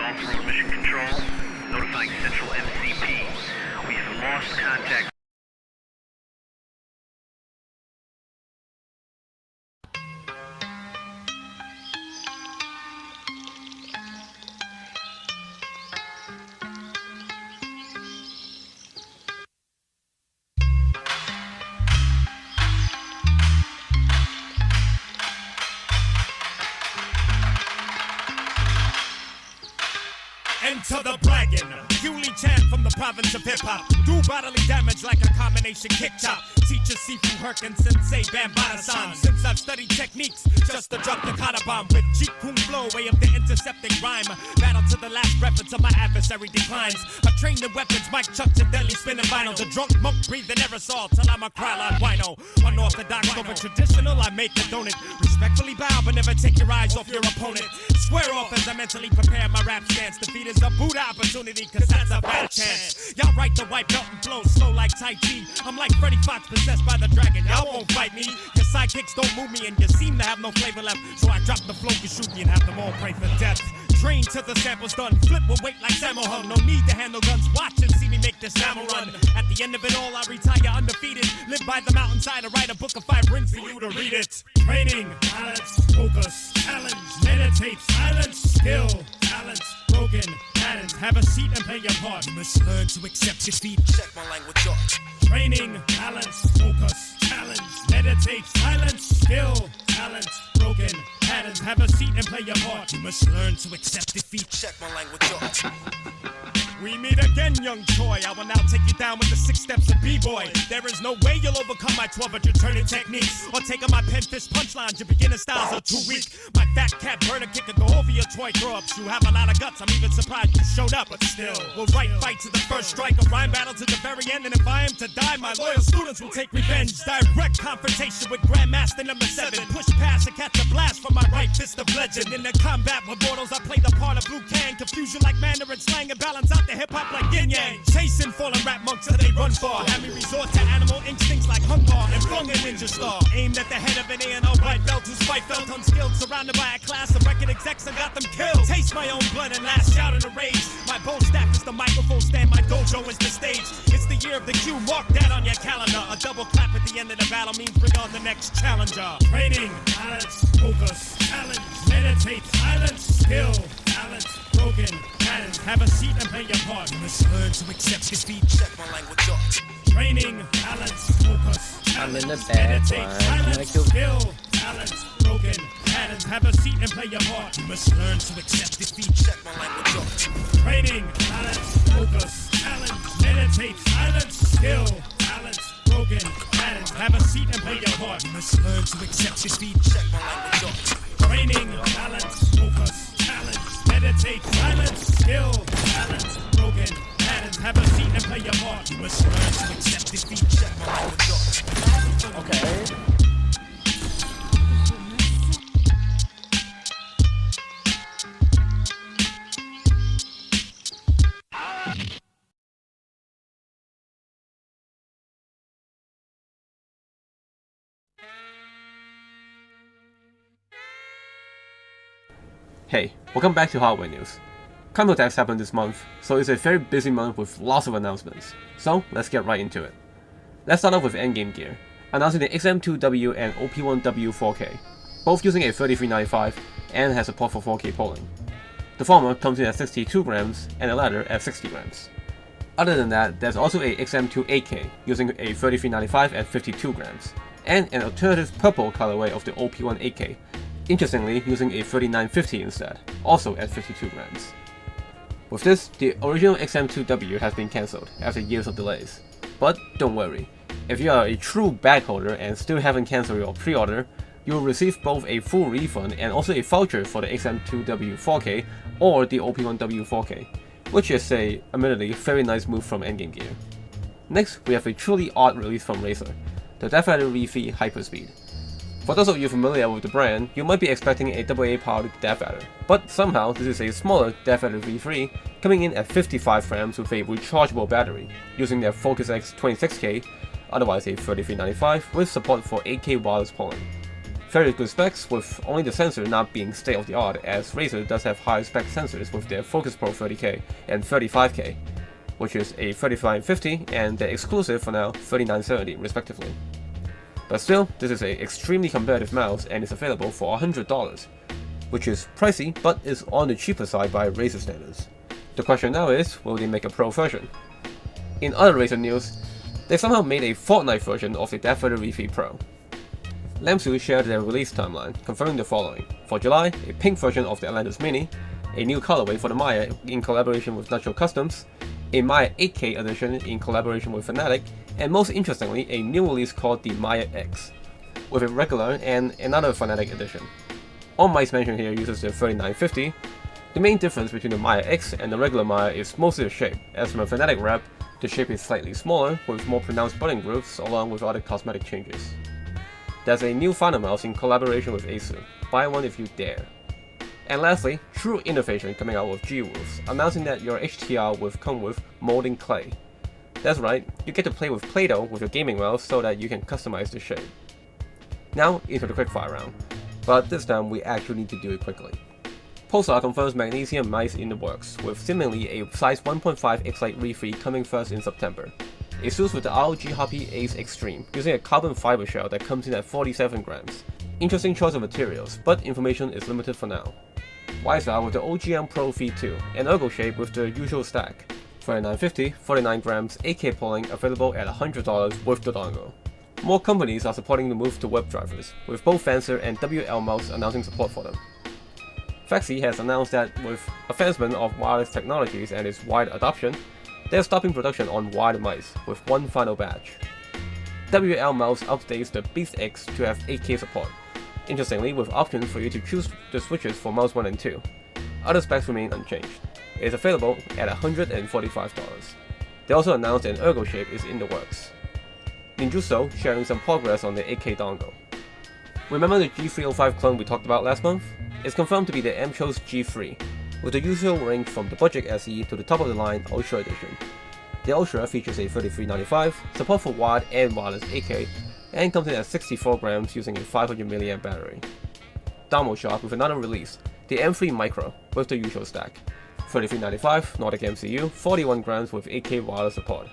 off-road mission control. Notifying Central MCP. We've lost contact. Enter the bragging, purely chant from the province of hip-hop. Do bodily damage like a combination kick chop. Teacher Sifu Herkin Sensei Bambata-san. Since I've studied techniques, just to drop the kata bomb with Jeet Kune flow, way of the intercepting rhyme. Battle to the last breath until my adversary declines. I'm trained in weapons, mic chucks and deadly spinning vinyl. The drunk monk breathing aerosol till I'm a Krylon wino. Unorthodox over traditional, I make the donut. Respectfully bow, but never take your eyes off your opponent. Square off as I mentally prepare my rap stance. Defeat is a Buddha opportunity, cause that's a bad chance. Y'all write the white belt and flow slow like Tai Chi. I'm like Freddy Fox possessed by the dragon. Y'all won't fight me. Your sidekicks don't move me and you seem to have no flavor left. So I drop the flow to shoot you and have them all pray for death. Trained till the sample's done. Flip with weight like Sammo Hung. No need to handle guns. Watch and see me make this ammo run. At the end of it all, I retire undefeated. Live by the mountainside and write a book of 5 rings for you to read it. Training, balance, focus, challenge, meditate, silence, skill, talent, broken, patterns. Have a seat and play your part. You must learn to accept defeat. Check my language art. Training, balance, focus, challenge, meditate, silence, skill, talent, broken, patterns. Have a seat and play your part. You must learn to accept defeat. Check my language art. We meet again, young Troy. I will now take you down with the 6 steps of B-boy. There is no way you'll overcome my 1200 turning techniques, or take on my pen fist punchlines. Your beginner styles are too weak. My fat cat burner kick will go over your toy grow-ups. You have a lot of guts. I'm even surprised you showed up, but still, we'll right fight to the first strike. A rhyme battle to the very end, and if I am to die, my loyal students will take revenge. Direct confrontation with Grandmaster number 7. Push past and catch a blast from my right fist of legend. In the combat with mortals, I play the part of Liu Kang. Confusion like Mandarin slang and balance out the hip-hop like yin-yang. Chasing fallen rap monks till they run far. Have me resort to animal instincts like hunger and flung a ninja star. Aimed at the head of an A&O white belt whose fight felt unskilled. Surrounded by a class of record execs and got them killed. Taste my own blood and last shout in a rage. My bow staff is the microphone stand, my dojo is the stage. It's the year of the Q, mark that on your calendar. A double clap at the end of the battle means bring on the next challenger. Training, balance, focus, challenge, meditate, silence, skill, talent, broken, patterns. Have a seat and play your part. You must learn to accept defeat. Check my language art. Training, balance, focus, challenge, meditate, silence, skill, talent, broken, patterns. Have a seat and play your part. You must learn to accept defeat. Check my language art. Training, balance, focus, challenge, meditate, silence, skill, talent, broken, patterns. Have a seat and play your part. You must learn to accept defeat. Check my language art. Training, balance, focus, challenge, meditate, silence, skill, talent, broken, patterns. Have a seat and play your part. You must learn to accept defeat. Check my language art. Okay. Hey, welcome back to Hardware News. Console Tax happened this month, so it's a very busy month with lots of announcements. So let's get right into it. Let's start off with endgame gear, announcing the XM2W and OP1W 4K, both using a 3395 and has support for 4K polling. The former comes in at 62 grams and the latter at 60 grams. Other than that, there's also a XM2 8K using a 3395 at 52 grams, and an alternative purple colorway of the OP1 8K, interestingly using a 3950 instead, also at 52 grams. With this, the original XM2W has been cancelled after years of delays. But don't worry, if you are a true bag holder and still haven't cancelled your pre-order, you will receive both a full refund and also a voucher for the XM2W 4K or the OP1W 4K, which is a, admittedly, very nice move from Endgame Gear. Next, we have a truly odd release from Razer, the Death Rider V3 Hyperspeed. For those of you familiar with the brand, you might be expecting a AA powered Death Rider, but somehow this is a smaller Death Rider V3 coming in at 55 grams with a rechargeable battery, using their Focus X 26K, otherwise a 3395, with support for 8K wireless polling. Very good specs, with only the sensor not being state of the art, as Razer does have high spec sensors with their Focus Pro 30K and 35K, which is a 3550 and the exclusive for now 3970 respectively. But still, this is an extremely competitive mouse and is available for $100, which is pricey but is on the cheaper side by Razer standards. The question now is, will they make a Pro version? In other Razer news, they somehow made a Fortnite version of the Death Fighter V3 Pro. Lamsu shared their release timeline, confirming the following. For July, a pink version of the Atlantis Mini, a new colorway for the Maya in collaboration with Natural Customs, a Maya 8K edition in collaboration with Fnatic, and most interestingly, a new release called the Maya X, with a regular and another Fnatic edition. All mice mentioned here uses the 3950. The main difference between the Maya X and the regular Maya is mostly the shape, as from a Fnatic rep, the shape is slightly smaller, with more pronounced button grooves along with other cosmetic changes. There's a new Final Mouse in collaboration with Asus. Buy one if you dare. And lastly, true innovation coming out with G-Wolves, announcing that your HTR will come with molding clay. That's right, you get to play with Play-Doh with your gaming mouse so that you can customize the shape. Now into the quickfire round, but this time we actually need to do it quickly. Pulsar confirms magnesium mice in the works, with seemingly a size 1.5 X-Lite Re3 coming first in September. ASUS with the ROG Harpy Ace Extreme, using a carbon fiber shell that comes in at 47 grams. Interesting choice of materials, but information is limited for now. Wisar with the OGM Pro V2, an ergo shape with the usual stack. 3950, 49 grams, 8K polling, available at $100 with the dongle. More companies are supporting the move to web drivers, with both Fencer and WL Mouse announcing support for them. Fexi has announced that with advancement of wireless technologies and its wide adoption, they're stopping production on wired mice with one final batch. WL Mouse updates the Beast X to have 8K support, interestingly with options for you to choose the switches for mouse 1 and 2. Other specs remain unchanged. It is available at $145. They also announced an ergo shape is in the works. Ninjutsu sharing some progress on the 8K dongle. Remember the G305 clone we talked about last month? It's confirmed to be the Amcho's G3, with the usual range from the Budget SE to the top of the line Ultra Edition. The Ultra features a 3395, support for wired and wireless 8K, and comes in at 64 grams using a 500 mAh battery. Damo Shock with another release, the M3 Micro, with the usual stack. 3395, Nordic MCU, 41 grams with 8K wireless support.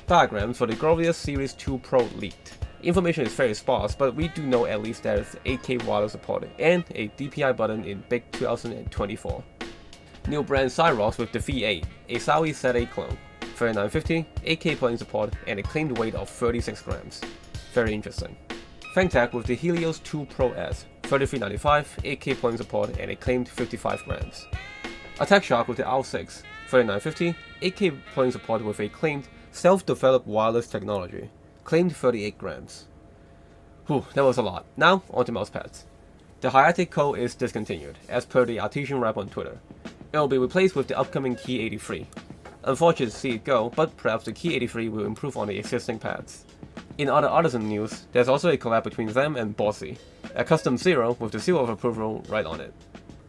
Diagrams for the Glorious Series 2 Pro leaked. Information is very sparse, but we do know at least there is 8K wireless support and a DPI button in Big 2024. New brand Cyrox with the V8, a Sawi Z8 clone. 3950, 8K playing support, and a claimed weight of 36 grams. Very interesting. Fangtech with the Helios 2 Pro S, 3395, 8K playing support, and a claimed 55 grams. Attack Shock with the R6, 3950, 8K playing support with a claimed self-developed wireless technology, claimed 38 grams. Whew, that was a lot. Now, onto mousepads. The Hayate Co is discontinued, as per the Artesian rep on Twitter. It will be replaced with the upcoming Key 83. Unfortunate to see it go, but perhaps the Key 83 will improve on the existing pads. In other artisan news, there's also a collab between them and Bossy, a custom Zero with the seal of approval right on it.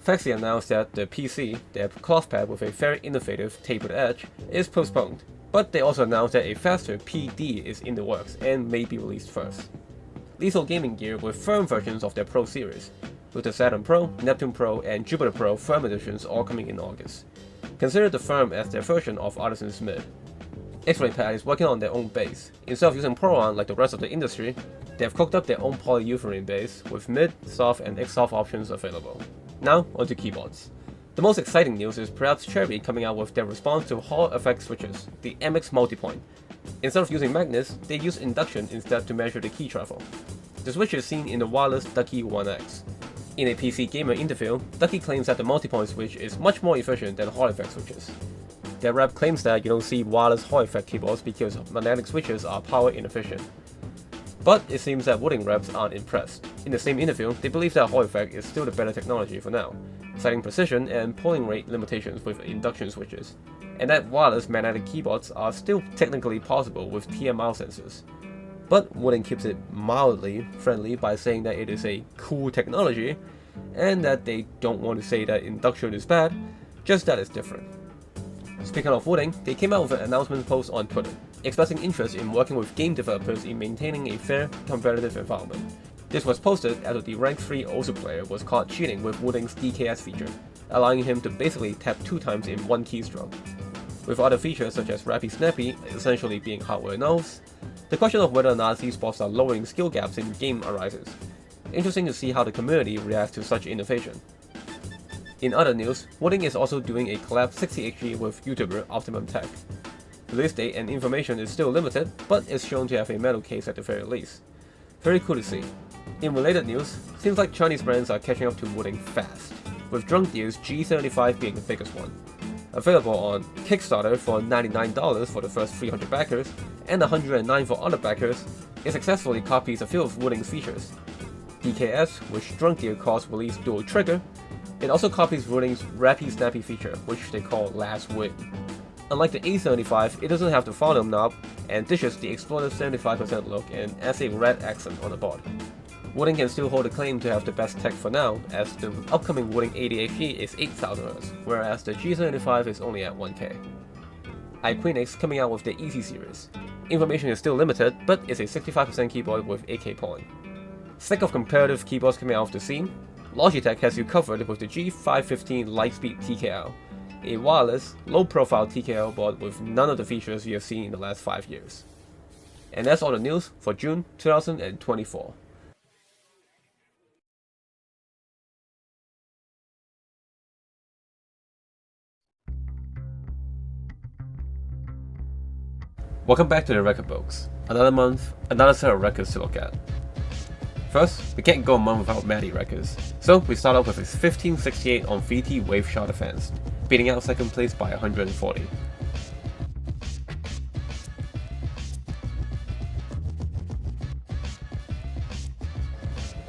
Fexi announced that the PC, their cloth pad with a very innovative tapered edge, is postponed, but they also announced that a faster PD is in the works and may be released first. Lethal Gaming Gear with firm versions of their Pro series, with the Saturn Pro, Neptune Pro, and Jupiter Pro firm editions all coming in August. Consider the firm as their version of Artisan's Mid. X-Ray Pad is working on their own base. Instead of using Poron like the rest of the industry, they have cooked up their own polyurethane base with mid, soft, and X-Soft options available. Now, onto keyboards. The most exciting news is perhaps Cherry coming out with their response to Hall effect switches, the MX Multipoint. Instead of using magnets, they use induction instead to measure the key travel. The switch is seen in the wireless Ducky 1X. In a PC gamer interview, Ducky claims that the multipoint switch is much more efficient than Hall effect switches. Their rep claims that you don't see wireless Hall effect keyboards because magnetic switches are power inefficient. But it seems that Wooding reps aren't impressed. In the same interview, they believe that Hall effect is still the better technology for now, citing precision and polling rate limitations with induction switches, and that wireless magnetic keyboards are still technically possible with TMR sensors. But Wooding keeps it mildly friendly by saying that it is a cool technology, and that they don't want to say that induction is bad, just that it's different. Speaking of Wooding, they came out with an announcement post on Twitter, expressing interest in working with game developers in maintaining a fair, competitive environment. This was posted after the rank 3 Osu player was caught cheating with Wooding's DKS feature, allowing him to basically tap 2 times in one keystroke. With other features such as Rappy Snappy essentially being hardware nulls, the question of whether or not these buffs are lowering skill gaps in game arises. Interesting to see how the community reacts to such innovation. In other news, Wooding is also doing a collab 60HG with YouTuber Optimum Tech. Release date and information is still limited, but is shown to have a metal case at the very least. Very cool to see. In related news, seems like Chinese brands are catching up to Wooding fast, with Drunk Deal's G75 being the biggest one. Available on Kickstarter for $99 for the first 300 backers and $109 for other backers, it successfully copies a few of Wooding's features. DKS, which Drunk Deal calls Release Dual Trigger, it also copies Wooding's Rappy Snappy feature, which they call Last Win. Unlike the A75, it doesn't have the volume knob and dishes the explosive 75% look and adds a red accent on the board. Wooding can still hold the claim to have the best tech for now, as the upcoming Wooding 80HG is 8000Hz, whereas the G75 is only at 1K. iQueenix coming out with the Easy series. Information is still limited, but it's a 65% keyboard with 8K polling. Sick of comparative keyboards coming out of the scene? Logitech has you covered with the G515 Lightspeed TKL, a wireless, low-profile TKL board with none of the features you have seen in the last 5 years. And that's all the news for June 2024. Welcome back to the record books. Another month, another set of records to look at. First, we can't go a month without Maddie records, so we start off with his 1568 on VT Wave Shot Advanced, beating out second place by 140.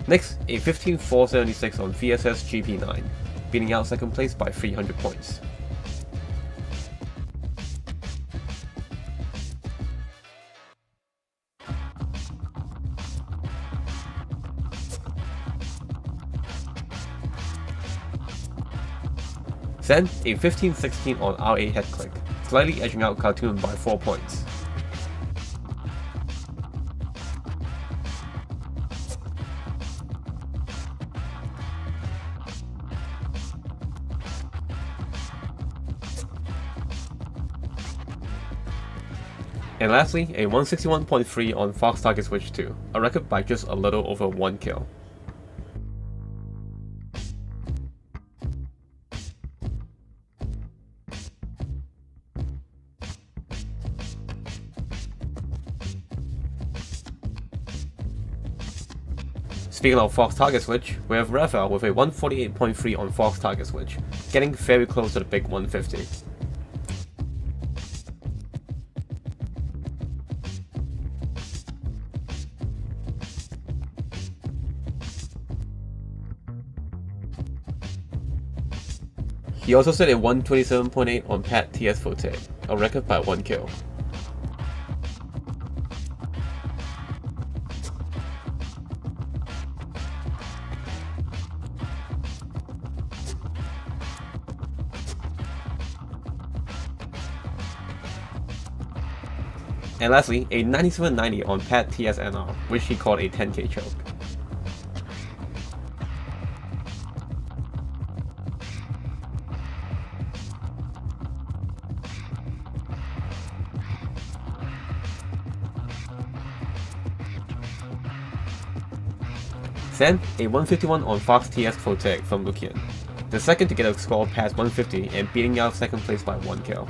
Next, a 15476 on VSS GP9, beating out second place by 300 points. Then, a 1516 on R8 head click, slightly edging out Cartoon by 4 points. And lastly, a 161.3 on Fox Target Switch 2, a record by just a little over 1 kill. Speaking of Fox Target Switch, we have Raphael with a 148.3 on Fox Target Switch, getting very close to the big 150. He also set a 127.8 on Pat TS Forte, a record by 1 kill. And lastly, a 9790 on Pat TSNR, which he called a 10k choke. Then, a 151 on Fox TS Protect from Lucian, the second to get a score past 150 and beating out second place by 1 kill.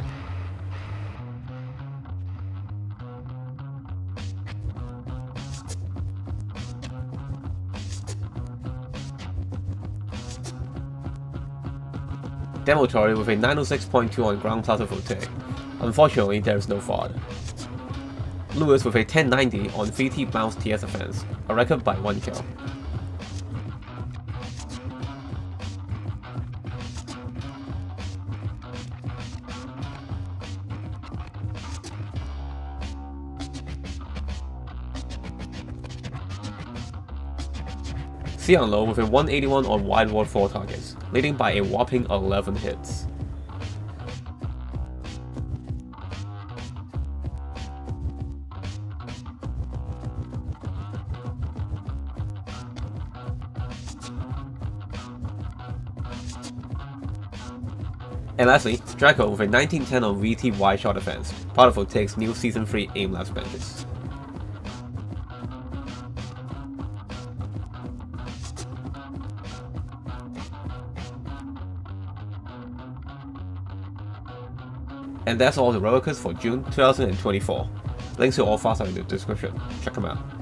Demotory with a 906.2 on Ground Plaza Forte. Unfortunately, there is no FOD. Lewis with a 1090 on VT Bounce TS Offense, a record by 1 kill. Xian Low with a 181 on Wide World 4 targets, leading by a whopping 11 hits. And lastly, Draco with a 1910 on VT wide shot defense, part of Otake's new Season 3 aim labs benches. And that's all the relicas for June 2024. Links to all files are in the description. Check them out.